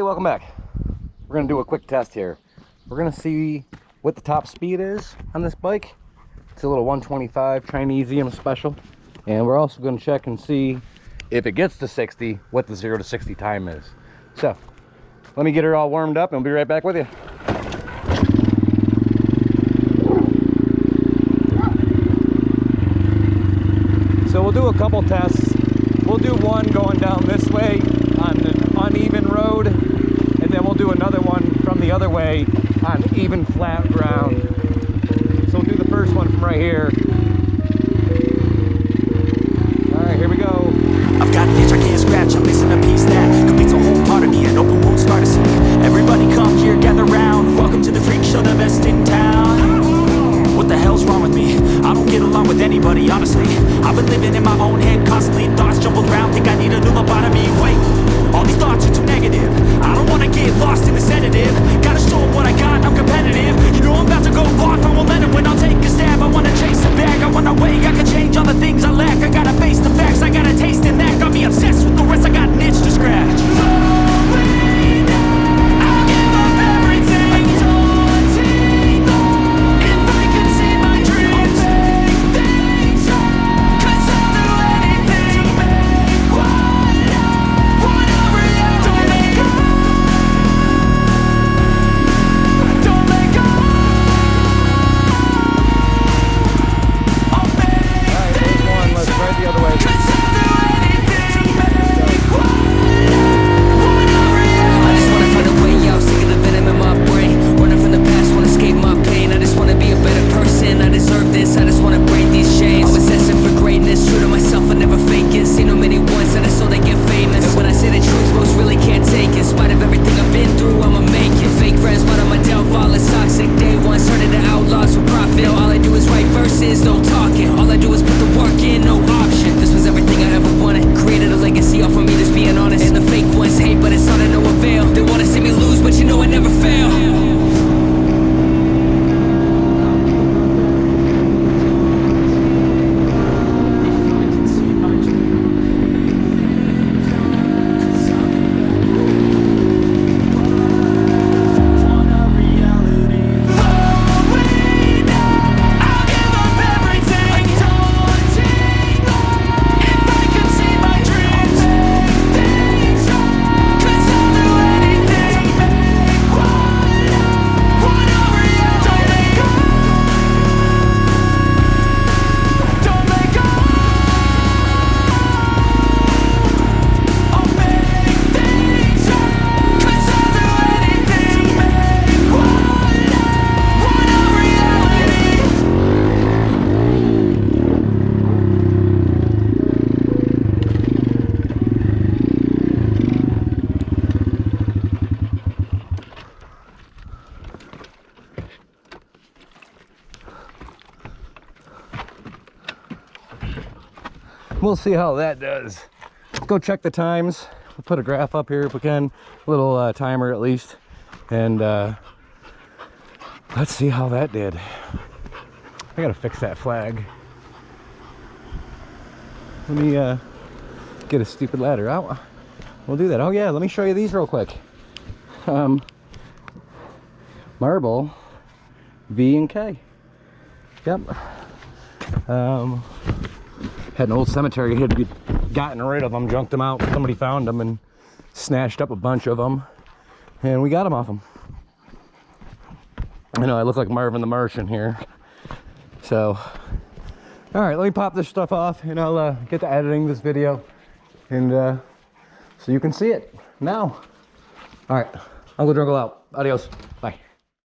welcome back. We're gonna do a quick test here. We're gonna see what the top speed is on this bike. It's a little 125 Chinesium special. And we're also gonna check and see if it gets to 60, what the 0 to 60 time is. So, let me get her all warmed up and we'll be right back with you. So we'll do a couple tests. We'll do one going down this way on an uneven road, and then we'll do another one from the other way on even flat ground. So we'll do the first one from right here. All right, here we go. I've got an itch I can't scratch, I'm missing a piece that completes a whole part of me, an open wound scar to see. Everybody come here, gather round, welcome to the freak show, the best in town. What the hell's wrong with me? I don't get along with anybody, honestly. I've been living in my own head constantly, thoughts jumbled around, think I need a new lobotomy. Wait, all these thoughts are too negative, I don't wanna get lost in the sedative. Gotta show them what I got, I'm competitive. You know I'm about to go off, I won't let it win, I'll take a stab. I wanna chase the bag, I wanna weigh, I can change all the things I lack. I gotta face the facts, I got a taste in that. Got me obsessed with the rest, I got an itch to scratch. We'll see how that does. Let's go check the times. We'll put a graph up here if we can, a little timer at least, and let's see how that did. I gotta fix that flag. Let me get a stupid ladder out. We'll do that. Oh yeah, let me show you these real quick. Marble, V and K. Yep. Had an old cemetery, had gotten rid of them, junked them out. Somebody found them and snatched up a bunch of them, and we got them off them. I know I look like Marvin the Martian here. So, all right, let me pop this stuff off, and I'll get to editing this video, and so you can see it now. All right, UncleDruncle out. Adios. Bye.